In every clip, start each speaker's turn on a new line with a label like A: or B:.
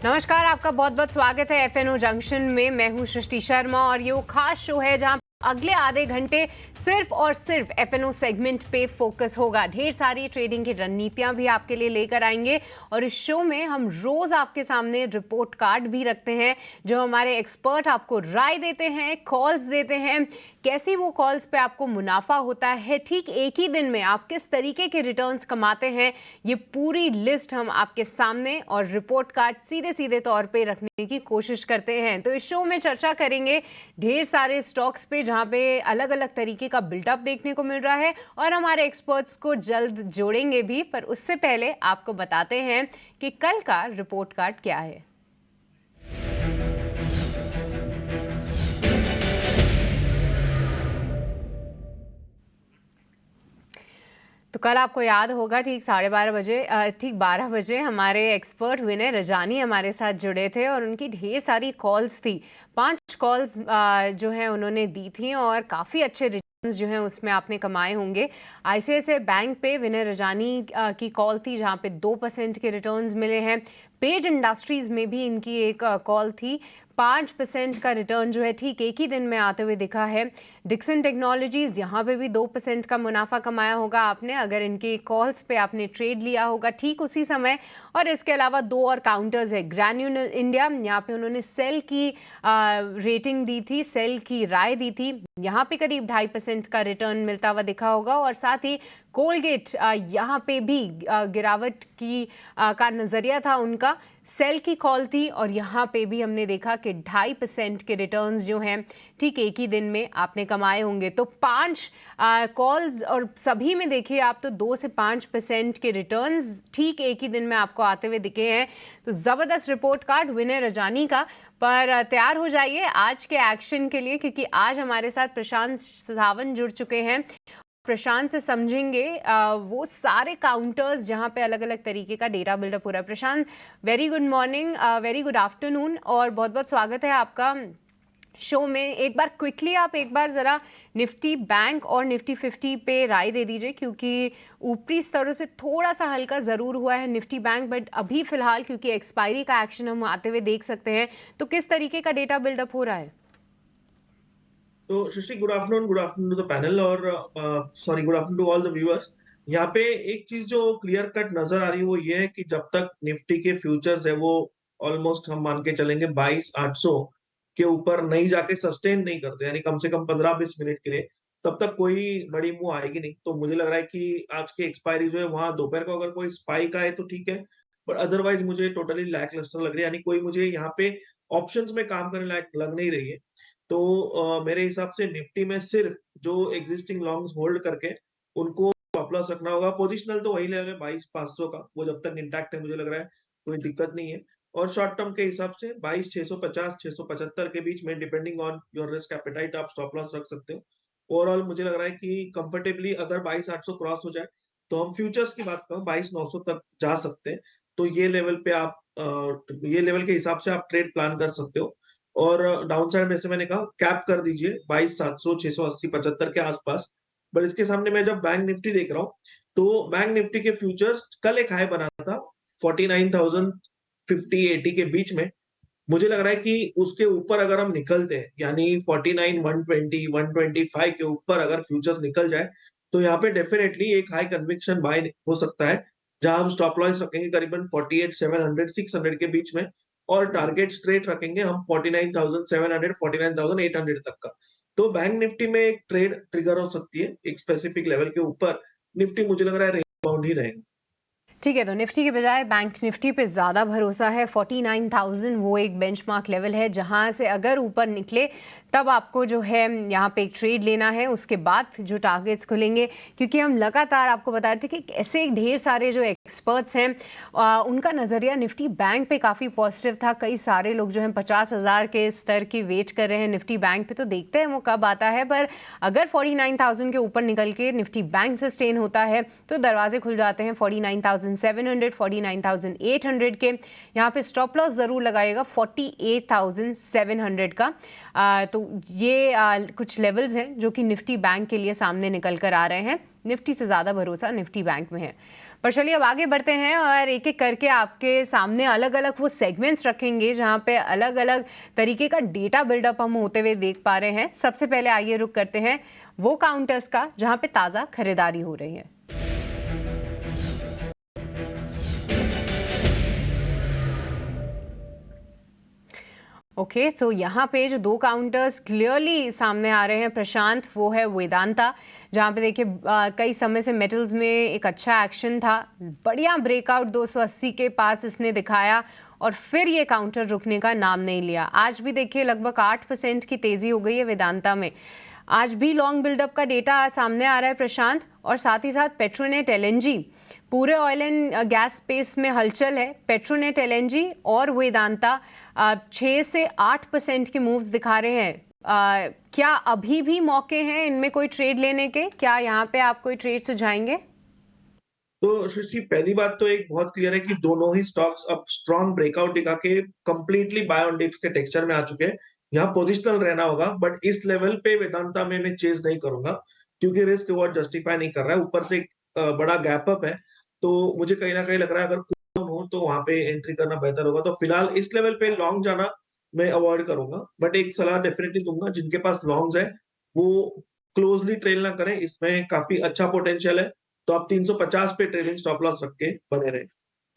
A: नमस्कार, आपका बहुत बहुत स्वागत है एफएनओ जंक्शन में। मैं हूं सृष्टि शर्मा और ये वो खास शो है जहां अगले आधे घंटे सिर्फ और सिर्फ एफएनओ सेगमेंट पे फोकस होगा। ढेर सारी ट्रेडिंग की रणनीतियां भी आपके लिए लेकर आएंगे और इस शो में हम रोज आपके सामने रिपोर्ट कार्ड भी रखते हैं जो हमारे एक्सपर्ट आपको राय देते हैं, कॉल्स देते हैं। कैसी वो कॉल्स पे आपको मुनाफा होता है, ठीक एक ही दिन में आप किस तरीके के रिटर्न्स कमाते हैं, ये पूरी लिस्ट हम आपके सामने और रिपोर्ट कार्ड सीधे सीधे तौर पे रखने की कोशिश करते हैं। तो इस शो में चर्चा करेंगे ढेर सारे स्टॉक्स पे जहां पे अलग अलग तरीके का बिल्डअप देखने को मिल रहा है और हमारे एक्सपर्ट्स को जल्द जोड़ेंगे भी। पर उससे पहले आपको बताते हैं कि कल का रिपोर्ट कार्ड क्या है। तो कल आपको याद होगा ठीक 12:30 बजे हमारे एक्सपर्ट विनय रजानी हमारे साथ जुड़े थे और उनकी ढेर सारी कॉल्स थी। 5 कॉल्स जो है उन्होंने दी थी और काफ़ी अच्छे रिटर्न्स जो हैं उसमें आपने कमाए होंगे। आईसीआईसीआई बैंक पे विनय रजानी की कॉल थी जहां पे 2% के रिटर्न्स मिले हैं। पेज इंडस्ट्रीज में भी इनकी एक कॉल थी, 5% का रिटर्न जो है ठीक एक ही दिन में आते हुए दिखा है। डिक्सन टेक्नोलॉजीज यहाँ पे भी 2% का मुनाफा कमाया होगा आपने अगर इनके कॉल्स पे आपने ट्रेड लिया होगा ठीक उसी समय। और इसके अलावा 2 और काउंटर्स है। ग्रैन्यूल इंडिया, यहाँ पे उन्होंने सेल की रेटिंग दी थी, सेल की राय दी थी, यहाँ पे करीब 2.5% का रिटर्न मिलता हुआ दिखा होगा। और साथ ही कोलगेट, यहाँ पे भी गिरावट की का नजरिया था उनका, सेल की कॉल थी और यहाँ पे भी हमने देखा कि 2.5% के रिटर्न्स जो हैं ठीक एक ही दिन में आपने कमाए होंगे। तो 5 कॉल्स और सभी में देखिए आप तो 2 से 5% के रिटर्न्स ठीक एक ही दिन में आपको आते हुए दिखे हैं। तो ज़बरदस्त रिपोर्ट कार्ड विनय रजानी का। पर तैयार हो जाइए आज के एक्शन के लिए क्योंकि आज हमारे साथ प्रशांत सावंत जुड़ चुके हैं। प्रशांत से समझेंगे वो सारे काउंटर्स जहां पे अलग अलग तरीके का डेटा बिल्डअप हो रहा है। Prashant, very good morning, very good afternoon और बहुत बहुत स्वागत है आपका शो में। एक बार क्विकली आप एक बार ज़रा निफ्टी बैंक और निफ्टी 50 पे राय दे दीजिए क्योंकि ऊपरी स्तरों से थोड़ा सा हल्का ज़रूर हुआ है निफ्टी बैंक, बट अभी फ़िलहाल क्योंकि एक्सपायरी का एक्शन हम आते हुए देख सकते हैं, तो किस तरीके का डेटा बिल्डअप हो रहा है?
B: तो Srishti, good afternoon to the panel और sorry, good afternoon to all the viewers. यहाँ पे एक चीज जो क्लियर कट नजर आ रही है वो ये है कि जब तक निफ्टी के फ्यूचर्स है वो ऑलमोस्ट हम मान के चलेंगे 22,800 के ऊपर नहीं जाके सस्टेन नहीं करते, यानी कम से कम 15-20 मिनट के लिए, तब तक कोई बड़ी मूव आएगी नहीं। तो मुझे लग रहा है कि आज की एक्सपायरी जो है वहां दोपहर को अगर कोई स्पाइक आए तो ठीक है, बट अदरवाइज मुझे टोटली लैक लस्टर लग रही है, यानी कोई मुझे यहाँ पे ऑप्शंस में काम करने लायक लग नहीं रही है। तो मेरे हिसाब से निफ्टी में सिर्फ जो एग्जिस्टिंग लॉन्ग्स होल्ड करके उनको स्टॉप लॉस रखना होगा। पोजिशनल तो वही लेवल है 22,500 का, वो जब तक इंटैक्ट है मुझे लग रहा है कोई दिक्कत नहीं है। और शॉर्ट टर्म के हिसाब से 22,650 675 के बीच में depending on your risk appetite आप स्टॉप लॉस रख सकते हो। ओवरऑल मुझे लग रहा है कि कंफर्टेबली अगर 22,800 क्रॉस हो जाए तो हम फ्यूचर्स की बात करें 22,900 तक जा सकते हैं। तो ये लेवल पे आप ये लेवल के हिसाब से आप ट्रेड प्लान कर सकते हो। और डाउन साइड में से मैंने कहा कैप कर दीजिए 22,700 680 75 के आसपास। बट इसके सामने मैं जब बैंक निफ्टी देख रहा हूँ तो बैंक निफ्टी के फ्यूचर्स कल एक हाई बना था 49,050-80 के बीच में। मुझे लग रहा है कि उसके ऊपर अगर हम निकलते हैं, यानी 49 120 125 के ऊपर अगर फ्यूचर्स निकल जाए तो यहाँ पे डेफिनेटली एक हाई कन्विक्शन बाय हो सकता है, जहां हम स्टॉप लॉस रखेंगे करीबन 48,700 600 के बीच में और टारगेट स्ट्रेट रखेंगे हम 49,700 49,800 तक का। तो बैंक निफ्टी में एक ट्रेड ट्रिगर हो सकती है एक स्पेसिफिक लेवल के ऊपर। निफ्टी मुझे लग रहा है रेंज बाउंड ही रहेगा।
A: ठीक है, तो निफ्टी के बजाय बैंक निफ्टी पे ज़्यादा भरोसा है। 49,000 वो एक बेंचमार्क लेवल है जहां से अगर ऊपर निकले तब आपको जो है यहाँ पे एक ट्रेड लेना है, उसके बाद जो टारगेट्स खुलेंगे। क्योंकि हम लगातार आपको बता रहे थे कि ऐसे ढेर सारे जो एक्सपर्ट्स हैं उनका नज़रिया निफ्टी बैंक पे काफ़ी पॉजिटिव था। कई सारे लोग जो हैं 50,000 के स्तर की वेट कर रहे हैं निफ्टी बैंक पे, तो देखते हैं वो कब आता है। पर अगर 49,000 के ऊपर निकल के निफ्टी बैंक सस्टेन होता है तो दरवाजे खुल जाते हैं 49,700 49,800 के। यहाँ पे स्टॉप लॉस ज़रूर लगाइएगा 48,700 का। तो ये कुछ लेवल्स हैं जो कि निफ्टी बैंक के लिए सामने निकल कर आ रहे हैं। निफ्टी से ज़्यादा भरोसा निफ्टी बैंक में है। पर चलिए अब आगे बढ़ते हैं और एक एक करके आपके सामने अलग अलग वो सेगमेंट्स रखेंगे जहां पे अलग अलग तरीके का डेटा बिल्डअप हम होते हुए देख पा रहे हैं। सबसे पहले आइए रुक करते हैं वो काउंटर्स का जहां पे ताज़ा खरीदारी हो रही है। ओके, तो यहाँ पे जो दो काउंटर्स क्लियरली सामने आ रहे हैं प्रशांत, वो है वेदांता, जहाँ पे देखिए कई समय से मेटल्स में एक अच्छा एक्शन था, बढ़िया ब्रेकआउट 280 के पास इसने दिखाया और फिर ये काउंटर रुकने का नाम नहीं लिया। आज भी देखिए लगभग 8% की तेज़ी हो गई है वेदांता में। आज भी लॉन्ग बिल्डअप का डेटा सामने आ रहा है प्रशांत, और साथ ही साथ पेट्रोनेट एलएनजी, पूरे ऑयल एंड गैस स्पेस में हलचल है। पेट्रोनेट एलएनजी और वेदांता 6 से 8% के मूव्स दिखा रहे हैं। क्या अभी भी मौके हैं इनमें कोई ट्रेड लेने के? क्या यहाँ पे आप कोई ट्रेड सुझाएंगे?
B: तो सृष्टि, पहली बात तो एक बहुत क्लियर है कि दोनों ही स्टॉक्स अब स्ट्रॉन्ग ब्रेकआउट दिखा के कंप्लीटली बाय ऑन डिप्स के टेक्सचर में आ चुके हैं। यहाँ पोजिशनल रहना होगा, बट इस लेवल पे वेदांता में मैं चेज नहीं करूंगा क्योंकि रिस्क रिवॉर्ड जस्टिफाई नहीं कर रहा है। ऊपर से एक बड़ा गैप अप है, तो मुझे कहीं ना कहीं लग रहा है अगर कूल डाउन हो तो वहां पे एंट्री करना बेहतर होगा। तो फिलहाल इस लेवल पे लॉन्ग जाना मैं अवॉइड करूंगा, बट एक सलाह डेफिनेटली दूंगा, जिनके पास लॉन्ग्स है वो क्लोजली ट्रेल ना करें, इसमें काफी अच्छा पोटेंशियल है। तो आप 350 पे ट्रेडिंग स्टॉप लॉस रख के बने रहे।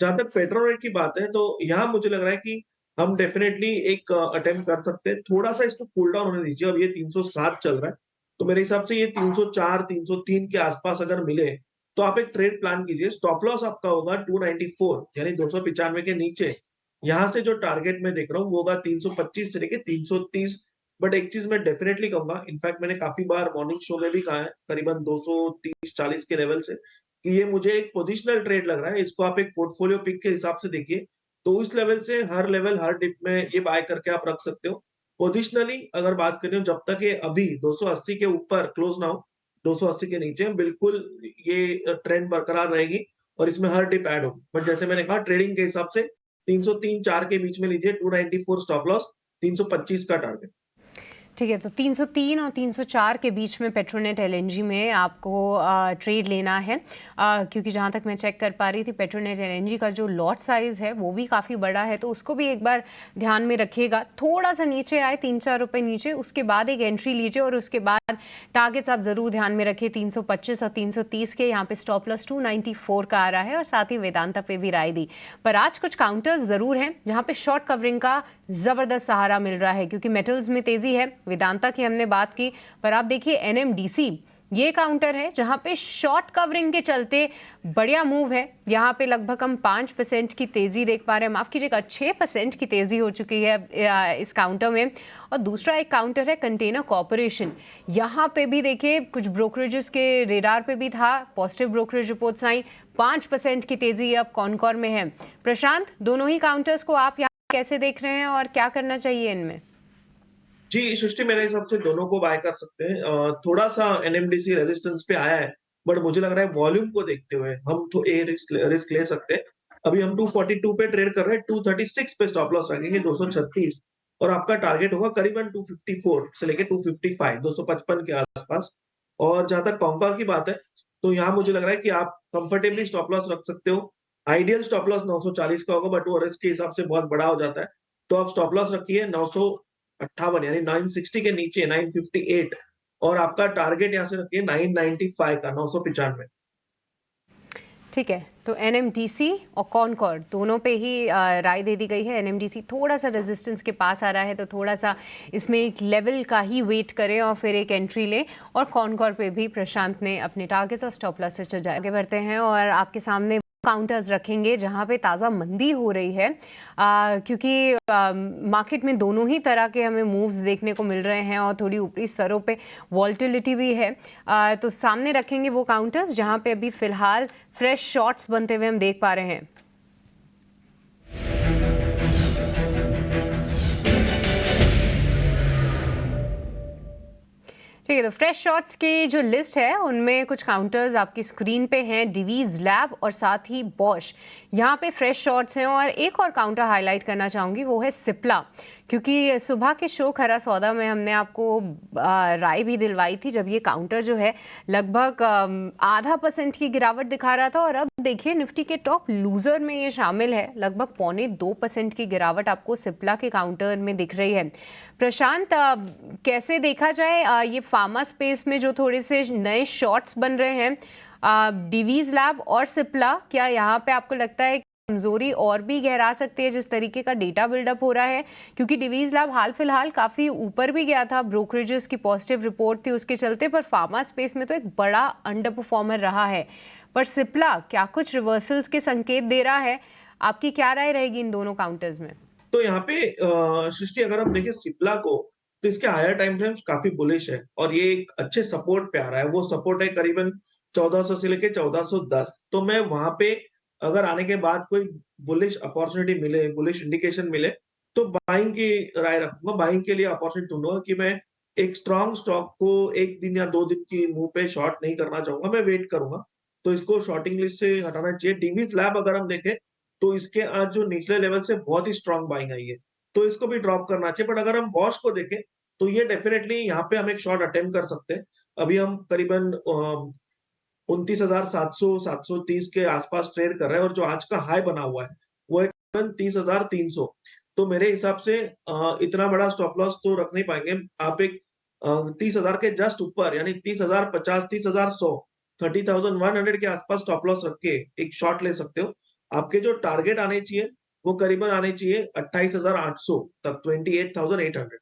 B: जहां तक पेट्रोनेट की बात है, तो यहाँ मुझे लग रहा है कि हम डेफिनेटली एक अटेम्प्ट कर सकते हैं। थोड़ा सा इसको कूल डाउन होने दीजिए। अब ये 307 चल रहा है, तो मेरे हिसाब से ये 304 303 के आसपास अगर मिले तो आप एक ट्रेड प्लान कीजिए। स्टॉप लॉस आपका होगा 294, यानी 295 के नीचे। यहाँ से जो टारगेट मैं देख रहा हूँ वो होगा 325 से लेके 330। बट एक चीज मैं डेफिनेटली कहूंगा, इनफैक्ट मैंने काफी बार मॉर्निंग शो में भी कहा है करीबन 230-40 के लेवल से, कि ये मुझे एक पोजिशनल ट्रेड लग रहा है। इसको आप एक पोर्टफोलियो पिक के हिसाब से देखिए, तो इस लेवल से हर लेवल हर डिप में ये बाय करके आप रख सकते हो। पोजिशनली अगर बात करें, जब तक ये अभी 280 के ऊपर क्लोज ना हो, 280 के नीचे बिल्कुल ये ट्रेंड बरकरार रहेगी और इसमें हर डिप ऐड होगी। बट जैसे मैंने कहा, ट्रेडिंग के हिसाब से 303-4 के बीच में लीजिए, 294 स्टॉप लॉस, 325 का टारगेट।
A: ठीक है, तो 303 और 304 के बीच में पेट्रोनेट एलएनजी में आपको ट्रेड लेना है, क्योंकि जहाँ तक मैं चेक कर पा रही थी पेट्रोनेट एलएनजी का जो लॉट साइज़ है वो भी काफ़ी बड़ा है, तो उसको भी एक बार ध्यान में रखिएगा। थोड़ा सा नीचे आए 3-4 रुपये नीचे, उसके बाद एक एंट्री लीजिए और उसके बाद टारगेट्स आप ज़रूर ध्यान में रखिए 325 और 330 के। यहाँ पे स्टॉप लॉस 294 का आ रहा है और साथ ही वेदांता पे भी राय दी। पर आज कुछ काउंटर्स ज़रूर हैं जहाँ पे शॉर्ट कवरिंग का ज़बरदस्त सहारा मिल रहा है, क्योंकि मेटल्स में तेज़ी है। वेदांता की हमने बात की, पर आप देखिए एनएमडीसी, ये काउंटर है जहां पे शॉर्ट कवरिंग के चलते बढ़िया मूव है। यहां पे लगभग हम 5% की तेज़ी देख पा रहे हैं, माफ़ कीजिएगा 6% की तेज़ी हो चुकी है इस काउंटर में। और दूसरा एक काउंटर है कंटेनर कॉर्पोरेशन, यहाँ पे भी देखिए कुछ ब्रोकरेजेस के रेडार पे भी था, पॉजिटिव ब्रोकरेज रिपोर्ट्स आई, 5% की तेज़ी अब कॉनकॉर में है। प्रशांत, दोनों ही काउंटर्स को आप यहाँ कैसे देख रहे हैं और क्या करना चाहिए इनमें?
B: जी सृष्टि, मेरे हिसाब से दोनों को बाय कर सकते हैं। थोड़ा सा एनएमडीसी रेजिस्टेंस पे आया है, बट मुझे लग रहा है वॉल्यूम को देखते हुए हम तो रिस्क ले सकते हैं। अभी हम 242 पे ट्रेड कर रहे हैं, 236 पे स्टॉप लॉस रखेंगे, 236, और आपका टारगेट होगा करीबन 254 से लेके 255, 255 के आसपास। और जहां तक कॉन्कॉर की बात है, तो यहाँ मुझे लग रहा है कि आप कंफर्टेबली स्टॉप लॉस रख सकते हो। आइडियल स्टॉप लॉस 940 का होगा, बट वो रिस्क के हिसाब से बहुत बड़ा हो जाता है। तो आप स्टॉप लॉस रखिए 958, यानी 960 के नीचे 958, और आपका टारगेट यहाँ से रखिए 995 का, 995।
A: ठीक है, तो एनएमडीसी और कॉनकॉर दोनों पे ही राय दे दी गई है। एनएमडीसी थोड़ा सा रेजिस्टेंस के पास आ रहा है, तो थोड़ा सा इसमें एक लेवल का ही वेट करें और फिर एक एंट्री लें। और कॉनकॉर पे भी प्रशांत ने अपने टारगेट्स और स्टॉप लॉस से चल आगे बढ़ते हैं और आपके सामने काउंटर्स रखेंगे जहां पे ताज़ा मंदी हो रही है, क्योंकि मार्केट में दोनों ही तरह के हमें मूव्स देखने को मिल रहे हैं और थोड़ी ऊपरी स्तरों पे वॉल्टिलिटी भी है। तो सामने रखेंगे वो काउंटर्स जहां पे अभी फ़िलहाल फ्रेश शॉट्स बनते हुए हम देख पा रहे हैं। ठीक है, तो फ्रेश शॉट्स की जो लिस्ट है उनमें कुछ काउंटर्स आपकी स्क्रीन पे हैं, डिवीज लैब और साथ ही बॉश। यहाँ पे फ्रेश शॉट्स हैं और एक और काउंटर हाईलाइट करना चाहूँगी, वो है सिप्ला, क्योंकि सुबह के शो खरा सौदा में हमने आपको राय भी दिलवाई थी जब ये काउंटर जो है लगभग 0.5% की गिरावट दिखा रहा था, और अब देखिए निफ्टी के टॉप लूजर में ये शामिल है, लगभग 0.25% की गिरावट आपको सिप्ला के काउंटर में दिख रही है। प्रशांत, कैसे देखा जाए ये फार्मा स्पेस में जो थोड़े से नए शॉट्स बन रहे हैं, डिवीज लैब और सिप्ला, क्या यहाँ पे आपको लगता है कमजोरी और भी गहरा सकती है जिस तरीके का डेटा बिल्डअप हो रहा है? क्योंकि डिवीज लैब हाल फिलहाल काफी ऊपर भी गया था, ब्रोकरेजेस की पॉजिटिव रिपोर्ट थी उसके चलते, पर फार्मा स्पेस में तो एक बड़ा अंडर परफॉर्मर रहा है। पर सिप्ला क्या कुछ रिवर्सल्स के संकेत दे रहा है? आपकी क्या राय रहेगी इन दोनों काउंटर्स में?
B: तो यहाँ पे सृष्टि, अगर हम देखें सिप्ला को, तो इसके हायर टाइम फ्रेम्स काफी बुलिश है और ये एक अच्छे सपोर्ट पे आ रहा है। वो सपोर्ट है करीबन 1400 से लेके 1410। तो मैं वहां पे अगर आने के बाद कोई बुलिश अपॉर्चुनिटी मिले, बुलिश इंडिकेशन मिले, तो बाइंग की राय रखूंगा। बाइंग के लिए अपॉर्चुनिटी ढूंढूंगा कि मैं एक स्ट्रॉन्ग स्टॉक को 1 दिन या 2 दिन की मुंह पे शॉर्ट नहीं करना चाहूंगा, मैं वेट करूंगा। तो इसको शॉर्टिंग लिस्ट से हटाना चाहिए। डीवी फ्लैप अगर हम देखें, तो इसके आज जो निचले लेवल से बहुत ही स्ट्रॉन्ग बाइंग आई है, तो इसको भी ड्रॉप करना चाहिए। बट अगर हम बॉश को देखें, तो ये डेफिनेटली यहाँ पे हम एक शॉर्ट अटेम्प्ट कर सकते हैं। अभी हम करीबन 29,700 730 के आसपास ट्रेड कर रहे हैं और जो आज का हाई बना हुआ है वो है करीबन 30,300। तो मेरे हिसाब से इतना बड़ा स्टॉप लॉस तो रख नहीं पाएंगे आप। एक 30,000 के जस्ट ऊपर, यानी 30,050 30,100 30,100 के आसपास स्टॉप लॉस रख के एक शॉर्ट ले सकते हो। आपके जो टारगेट आने चाहिए वो करीबन आने चाहिए 28,800 तक, 28,800।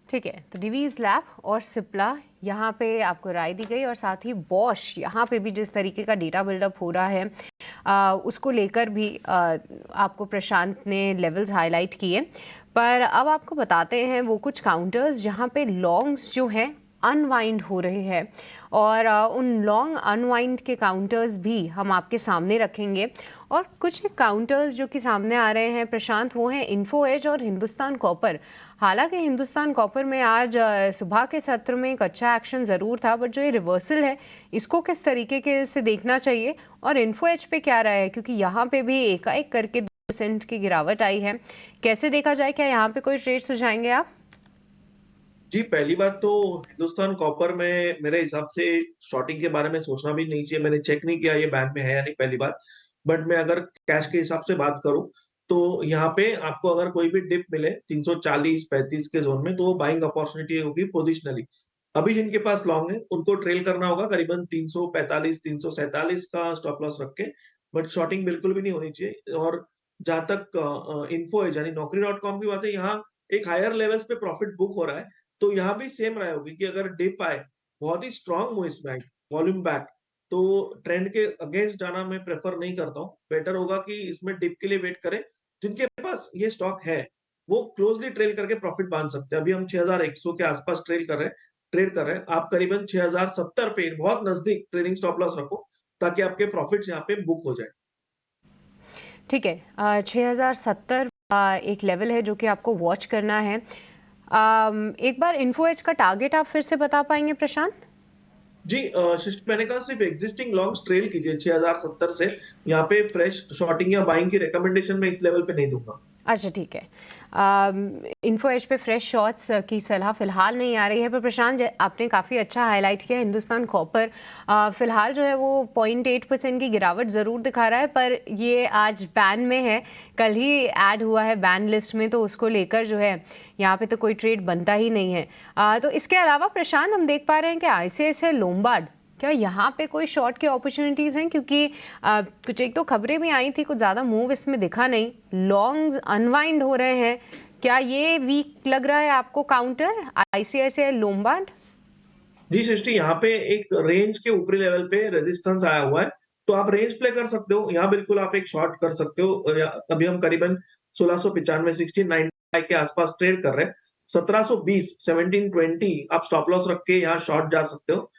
A: ठीक है, तो डिवीज लैब और सिप्ला यहाँ पे आपको राय दी गई, और साथ ही बॉश यहाँ पे भी जिस तरीके का डेटा बिल्डअप हो रहा है उसको लेकर भी आपको प्रशांत ने लेवल्स हाईलाइट किए। पर अब आपको बताते हैं वो कुछ काउंटर्स जहाँ पे लॉन्ग्स जो हैं अनवाइंड हो रहे हैं, और उन लॉन्ग अनवाइंड के काउंटर्स भी हम आपके सामने रखेंगे। और कुछ काउंटर्स जो कि सामने आ रहे हैं प्रशांत, वो हैं इन्फो एज और हिंदुस्तान कॉपर। हालांकि हिंदुस्तान कॉपर में आज सुबह के सत्र में एक अच्छा एक्शन ज़रूर था, बट जो ये रिवर्सल है इसको किस तरीके के से देखना चाहिए, और इन्फो एज पे क्या रहा है, क्योंकि यहाँ पे भी एकाएक करके 2% की गिरावट आई है। कैसे देखा जाए, क्या यहाँ पे कोई ट्रेड सुझाएंगे आप?
B: जी, पहली बात तो हिंदुस्तान कॉपर में मेरे हिसाब से शॉर्टिंग के बारे में सोचना भी नहीं चाहिए। मैंने चेक नहीं किया ये बैन में है या नहीं, पहली बात। बट मैं अगर कैश के हिसाब से बात करूं, तो यहाँ पे आपको अगर कोई भी डिप मिले 340-35 के जोन में, तो वो बाइंग अपॉर्चुनिटी होगी पोजिशनली। अभी जिनके पास लॉन्ग है उनको ट्रेल करना होगा करीबन 345 347 का स्टॉप लॉस रख के। बट शॉर्टिंग बिल्कुल भी नहीं होनी चाहिए। और जहां तक इन्फो है यानी नौकरी.com की बात है, यहाँ एक हायर लेवल्स पे प्रॉफिट बुक हो रहा है। तो यहाँ भी सेम राय होगी कि अगर डिप आए, बहुत ही स्ट्रॉन्ग मूव इस बैंक, वॉल्यूम बैक, तो ट्रेंड के अगेंस्ट जाना मैं प्रेफर नहीं करता हूँ। बेटर होगा कि इसमें डिप के लिए वेट करें। जिनके पास ये स्टॉक है वो क्लोजली ट्रेल करके प्रॉफिट बांध सकते हैं। अभी हम 6,100 के आसपास ट्रेड कर रहे हैं। आप करीबन 6,070 पे बहुत नजदीक ट्रेडिंग स्टॉप लॉस रखो, ताकि आपके प्रॉफिट्स यहाँ पे बुक हो जाए।
A: ठीक है, 6070 एक लेवल है जो कि आपको वॉच करना है। एक बार इन्फो एज का टारगेट आप फिर से बता पाएंगे प्रशांत?
B: जी, शिष्ट मैंने कहा सिर्फ एग्जिस्टिंग लॉन्ग्स ट्रेल कीजिए 6,070 से। यहाँ पे फ्रेश शॉर्टिंग या बाइंग की रिकमेंडेशन मैं इस लेवल पे नहीं दूंगा।
A: अच्छा, ठीक है। इन्फो एज पे फ्रेश शॉट्स की सलाह फिलहाल नहीं आ रही है, पर प्रशांत आपने काफ़ी अच्छा हाईलाइट किया। हिंदुस्तान कॉपर फिलहाल जो है वो 0.8% की गिरावट ज़रूर दिखा रहा है, पर ये आज बैन में है, कल ही ऐड हुआ है बैन लिस्ट में, तो उसको लेकर जो है यहाँ पे तो कोई ट्रेड बनता ही नहीं है। तो इसके अलावा प्रशांत हम देख पा रहे हैं कि ICICI लोम्बार्ड, क्या यहाँ पे कोई शॉर्ट की अपॉर्चुनिटीज़ हैं? क्योंकि कुछ एक तो खबरें भी आई थी, कुछ ज़्यादा मूव इसमें दिखा नहीं, लॉन्ग्स अनवाइंड हो रहे हैं। क्या ये वीक लग रहा है आपको काउंटर ICICI लोम्बार्ड?
B: जी सृष्टि, यहाँ पे एक रेंज के ऊपरी लेवल पे रेजिस्टेंस आया हुआ है, तो आप रेंज प्ले कर सकते हो। यहाँ बिल्कुल आप एक शॉर्ट कर सकते हो। अभी हम करीबन 1695 1690 के आसपास ट्रेड कर रहे हैं। 1720 1720 आप स्टॉप लॉस रख के यहाँ शॉर्ट जा सकते हो।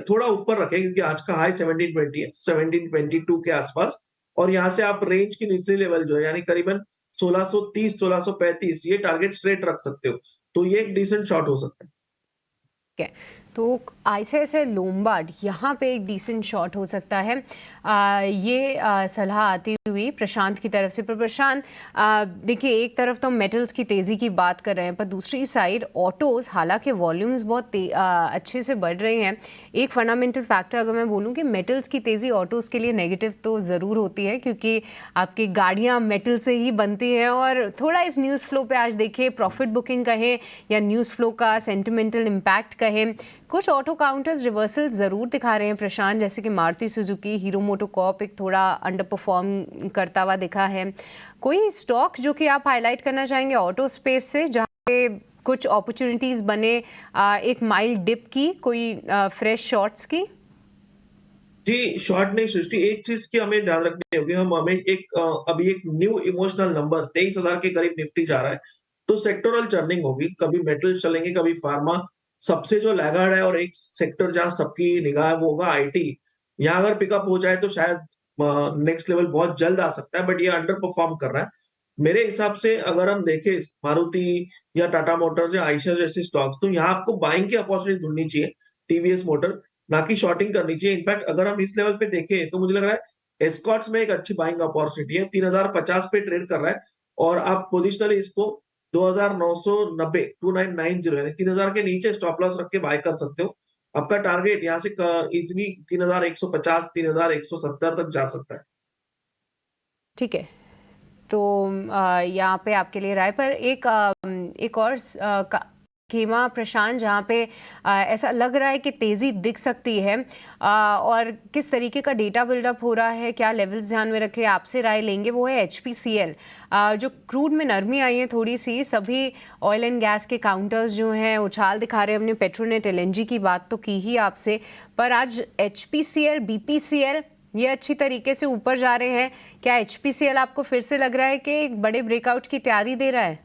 B: थोड़ा ऊपर रखें क्योंकि आज का हाई 1720 है, 1722 के आसपास। और यहाँ से आप रेंज की निचली लेवल जो है यानी करीबन 1630 1635 ये टारगेट स्ट्रेट रख सकते हो। तो ये एक डिसेंट शॉर्ट हो सकता है।
A: है। तो आईसीआईसीआई लोम्बार्ड यहाँ पे एक डिसेंट शॉट हो सकता है। ये सलाह आती हुई प्रशांत की तरफ से। पर प्रशांत, देखिए, एक तरफ तो मेटल्स की तेज़ी की बात कर रहे हैं, पर दूसरी साइड ऑटोज़, हालांकि वॉल्यूम्स बहुत अच्छे से बढ़ रहे हैं। एक फंडामेंटल फैक्टर अगर मैं बोलूँ कि मेटल्स की तेज़ी ऑटोज़ के लिए नेगेटिव तो ज़रूर होती है, क्योंकि आपकी गाड़ियाँ मेटल से ही बनती हैं। और थोड़ा इस न्यूज़ फ्लो पे आज देखिए, प्रॉफिट बुकिंग कहें या न्यूज़ फ्लो का सेंटिमेंटल इम्पैक्ट कहें, कुछ ऑटो काउंटर्स रिवर्सल ज़रूर दिखा रहे हैं प्रशांत, जैसे कि मारुति सुजुकी, हीरो मोटोकॉर्प एक थोड़ा अंडर परफॉर्म करता हुआ दिखा है। कोई स्टॉक जो कि आप हाईलाइट करना चाहेंगे ऑटो स्पेस से, जहाँ पे कुछ अपॉर्चुनिटीज़ बने, एक माइल्ड डिप की, कोई फ्रेश शॉर्ट्स की?
B: जी, शॉर्ट नहीं सृष्टि, एक चीज़ की हमें ध्यान रखनी होगी, हमें एक अभी एक न्यू इमोशनल नंबर 23,000 के करीब निफ्टी जा रहा है, तो सेक्टोरल चर्निंग होगी, कभी मेटल्स चलेंगे, कभी फार्मा। सबसे जो लैगार्ड है और एक सेक्टर जहाँ सबकी निगाह है वो होगा आईटी। यहाँ अगर पिकअप हो जाए तो शायद नेक्स्ट लेवल बहुत जल्द आ सकता है, बट ये अंडर परफॉर्म कर रहा है। मेरे हिसाब से अगर हम देखें मारुति या टाटा मोटर्स या आयशर जैसे स्टॉक्स, तो यहाँ आपको बाइंग की अपॉर्चुनिटी ढूँढनी चाहिए, टीवीएस मोटर, ना कि शॉर्टिंग करनी चाहिए। इनफैक्ट अगर हम इस लेवल पे देखें तो मुझे लग रहा है एस्कॉर्ट्स में एक अच्छी बाइंग अपॉर्चुनिटी है, 3050 पे ट्रेड कर रहा है और आप पोजिशनली इसको 2990 2990 यानी 3000 के नीचे स्टॉप लॉस रख के बाय कर सकते हो। आपका टारगेट यहाँ से इजीली 3150 3170 तक जा सकता है।
A: ठीक है। तो यहाँ पे आपके लिए राय पर एक और खेमा प्रशांत, जहाँ पे ऐसा लग रहा है कि तेज़ी दिख सकती है, और किस तरीके का डेटा बिल्डअप हो रहा है, क्या लेवल्स ध्यान में रखे, आपसे राय लेंगे। वो है एचपीसीएल, जो क्रूड में नरमी आई है थोड़ी सी, सभी ऑयल एंड गैस के काउंटर्स जो हैं उछाल दिखा रहे हैं। हमने पेट्रोनेट एलएनजी की बात तो की ही आपसे, पर आज एचपीसीएल, बीपीसीएल ये अच्छी तरीके से ऊपर जा रहे हैं। क्या एचपीसीएल आपको फिर से लग रहा है कि एक बड़े ब्रेकआउट की तैयारी दे रहा है?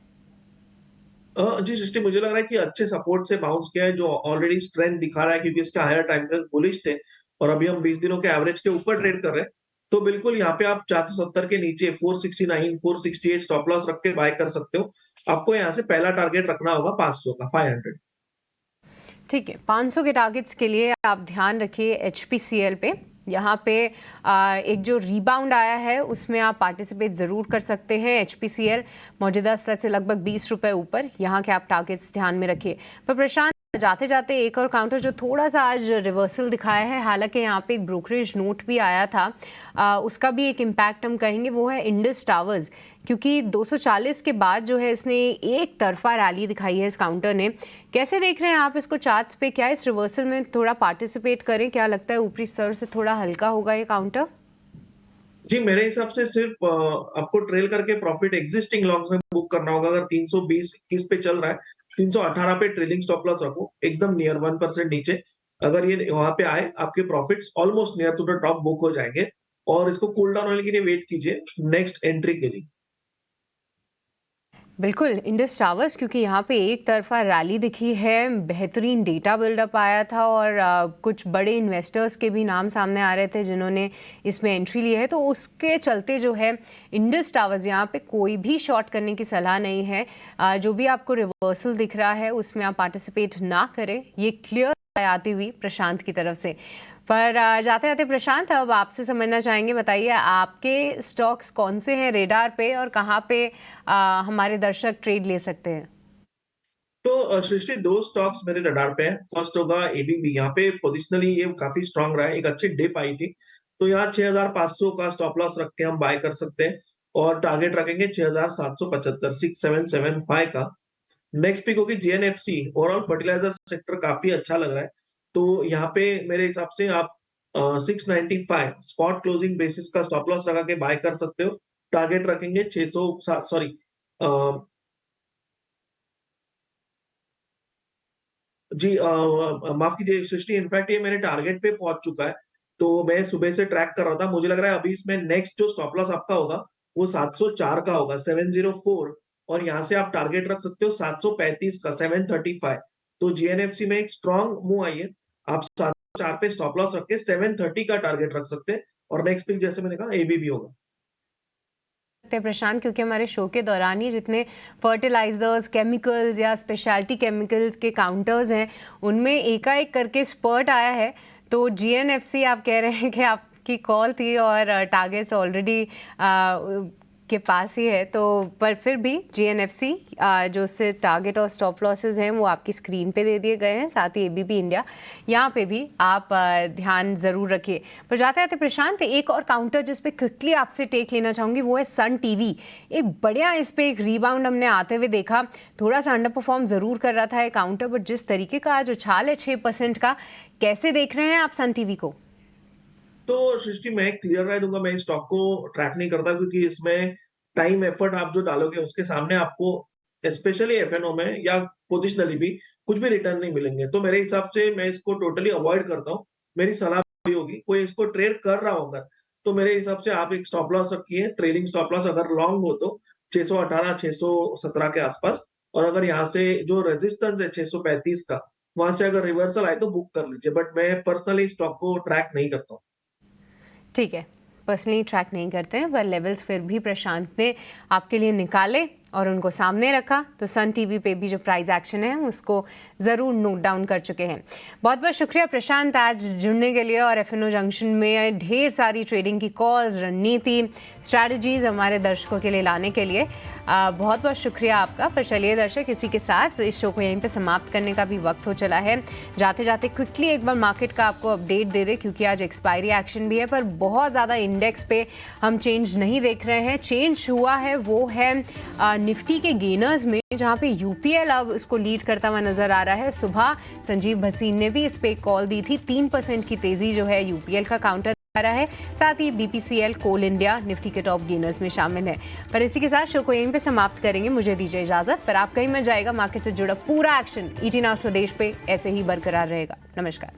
B: जी सृष्टि, मुझे लग रहा है कि अच्छे सपोर्ट से बाउंस किया है, जो ऑलरेडी स्ट्रेंथ दिखा रहा है, क्योंकि इसके हायर टाइम फ्रेम बुलिश थे और अभी हम 20 दिनों के एवरेज के ऊपर ट्रेड कर रहे हैं। तो बिल्कुल यहाँ पे आप 470 के नीचे 469 468 स्टॉप लॉस रख के बाय कर सकते हो। आपको यहाँ से पहला टारगेट रखना होगा 500 का, 500।
A: ठीक है, 500 के टारगेट्स के लिए आप ध्यान रखिए एचपीसीएल पे। यहाँ पे एक जो रीबाउंड आया है उसमें आप पार्टिसिपेट ज़रूर कर सकते हैं। एचपीसीएल मौजूदा स्तर से लगभग 20 रुपए ऊपर, यहाँ के आप टारगेट्स ध्यान में रखिए। पर प्रशांत, जाते जाते एक और काउंटर जो थोड़ा सा आज रिवर्सल दिखाया है, हालांकि यहाँ पे एक ब्रोकरेज नोट भी आया था, उसका भी एक इम्पैक्ट हम कहेंगे, वो है इंडस टावर्स, क्योंकि 240 के बाद जो है इसने एक तरफा रैली दिखाई है इस काउंटर ने। कैसे देख रहे हैं आप इसको चार्ट्स पे? क्या इस रिवर्सल में थोड़ा पार्टिसिपेट करें? क्या लगता है ऊपरी स्तर से थोड़ा हल्का होगा ये काउंटर?
B: जी, मेरे हिसाब से सिर्फ आपको ट्रेल करके प्रॉफिट एक्जिस्टिंग लॉन्ग्स में बुक करना होगा। अगर 320 21 पे चल रहा है, 318 पे ट्रेलिंग स्टॉप लॉस रखो, एकदम नियर 1% नीचे। अगर ये वहाँ पे आए, आपके profits almost near to the top book हो जाएँगे और इसको कूल डाउन होने के लिए वेट कीजिए नेक्स्ट एंट्री के लिए।
A: बिल्कुल, इंडस टावर्स, क्योंकि यहाँ पे एक तरफा रैली दिखी है, बेहतरीन डेटा बिल्डअप आया था और कुछ बड़े इन्वेस्टर्स के भी नाम सामने आ रहे थे जिन्होंने इसमें एंट्री ली है, तो उसके चलते जो है इंडस टावर्स, यहाँ पे कोई भी शॉर्ट करने की सलाह नहीं है। जो भी आपको रिवर्सल दिख रहा है उसमें आप पार्टिसिपेट ना करें, ये क्लियर आती हुई प्रशांत की तरफ से। पर जाते जाते प्रशांत, अब आपसे समझना चाहेंगे, बताइए आपके स्टॉक्स कौन से हैं रेडार पे, और कहाँ पे हमारे दर्शक ट्रेड ले सकते हैं?
B: तो सृष्टि, 2 स्टॉक्स मेरे रडार पे हैं। फर्स्ट होगा एबीबी, यहाँ पे पोजिशनली ये काफ़ी स्ट्रॉन्ग रहा है, एक अच्छी डिप आई थी। तो यहाँ 6500 का स्टॉप लॉस रख के हम बाय कर सकते हैं और टारगेट रखेंगे 6775 6775 का। नेक्स्ट पिक होगी जीएनएफसी। ओवरऑल फर्टिलाइजर सेक्टर काफ़ी अच्छा लग रहा है। तो यहाँ पे मेरे हिसाब से आप 695 स्पॉट क्लोजिंग बेसिस का स्टॉप लॉस लगा के बाय कर सकते हो। टारगेट रखेंगे 600 सॉरी अ जी, माफ़ कीजिए सृष्टि, इनफैक्ट ये मेरे टारगेट पे पहुँच चुका है। तो मैं सुबह से ट्रैक कर रहा था। मुझे लग रहा है अभी इसमें नेक्स्ट जो स्टॉप लॉस आपका होगा, वो 704 का होगा, 704, और यहाँ से आप टारगेट रख सकते हो 735 का, 735। तो जीएनएफसी में एक स्ट्रॉन्ग मूव आई है। आप 704 पे स्टॉप लॉस रख के 730 का टारगेट रख सकते हैं और नेक्स्ट पिक जैसे मैंने कहा एबीबी होगा।
A: प्रशांत, क्योंकि हमारे शो के दौरान ही जितने फर्टिलाइजर्स, केमिकल्स या स्पेशलिटी केमिकल्स के काउंटर्स हैं उनमें एकाएक करके स्पर्ट आया है। तो जीएनएफसी आप कह रहे हैं कि आपकी कॉल थी और टारगेट्स ऑलरेडी के पास ही है, तो पर फिर भी जीएनएफसी जो उससे टारगेट और स्टॉप लॉसेस हैं वो आपकी स्क्रीन पे दे दिए गए हैं, साथ ही एबीपी इंडिया यहाँ पे भी आप ध्यान ज़रूर रखिए। पर जाते जाते प्रशांत, एक और काउंटर जिस पे क्विकली आपसे टेक लेना चाहूँगी वो है सन टीवी। एक बढ़िया इस पे एक रीबाउंड हमने आते हुए देखा, थोड़ा सा अंडर परफॉर्म ज़रूर कर रहा था ये काउंटर, बट जिस तरीके का आज उछाल है 6% का, कैसे देख रहे हैं आप सन टीवी को?
B: तो सृष्टि, मैं क्लियर राय दूंगा, मैं इस स्टॉक को ट्रैक नहीं करता क्योंकि इसमें टाइम एफर्ट आप जो डालोगे उसके सामने आपको स्पेशली एफएनओ में या पोजिशनली भी कुछ भी रिटर्न नहीं मिलेंगे। तो मेरे हिसाब से मैं इसको टोटली अवॉइड करता हूँ। मेरी सलाह भी होगी, कोई इसको ट्रेड कर रहा हो अगर, तो मेरे हिसाब से आप एक स्टॉप लॉस रखिए, ट्रेलिंग स्टॉप लॉस अगर लॉन्ग हो तो 618 617 के आसपास, और अगर यहाँ से जो रेजिस्टेंस है 635 का, वहां से अगर रिवर्सल आए तो बुक कर लीजिए। बट मैं पर्सनली स्टॉक को ट्रैक नहीं करता हूँ।
A: ठीक है, पर्सनली ट्रैक नहीं करते हैं, पर लेवल्स फिर भी प्रशांत ने आपके लिए निकाले और उनको सामने रखा। तो सन टीवी पे भी जो प्राइस एक्शन है उसको ज़रूर नोट डाउन कर चुके हैं। बहुत बहुत शुक्रिया प्रशांत आज जुड़ने के लिए और एफएनओ जंक्शन में ढेर सारी ट्रेडिंग की कॉल्स, रणनीति, स्ट्रैटेजीज हमारे दर्शकों के लिए लाने के लिए बहुत बहुत शुक्रिया आपका। पर चलिए दर्शक, इसी के साथ इस शो को यहीं पे समाप्त करने का भी वक्त हो चला है। जाते जाते क्विकली एक बार मार्केट का आपको अपडेट दे दे, क्योंकि आज एक्सपायरी एक्शन भी है, पर बहुत ज़्यादा इंडेक्स पे हम चेंज नहीं देख रहे हैं। चेंज हुआ है वो है निफ्टी के गेनर्स में, जहां पे यूपीएल अब इसको लीड करता हुआ नजर आ रहा है। सुबह संजीव भसीन ने भी इस पे कॉल दी थी। 3% की तेजी जो है यूपीएल का काउंटर आ रहा है। साथ ही बीपीसीएल, कोल इंडिया निफ्टी के टॉप गेनर्स में शामिल है। पर इसी के साथ शो को यहीं पे समाप्त करेंगे। मुझे दीजिए इजाजत, पर आप कहीं मत जाएगा, मार्केट से जुड़ा पूरा एक्शन ईटी नाउ स्वदेश पे ऐसे ही बरकरार रहेगा। नमस्कार।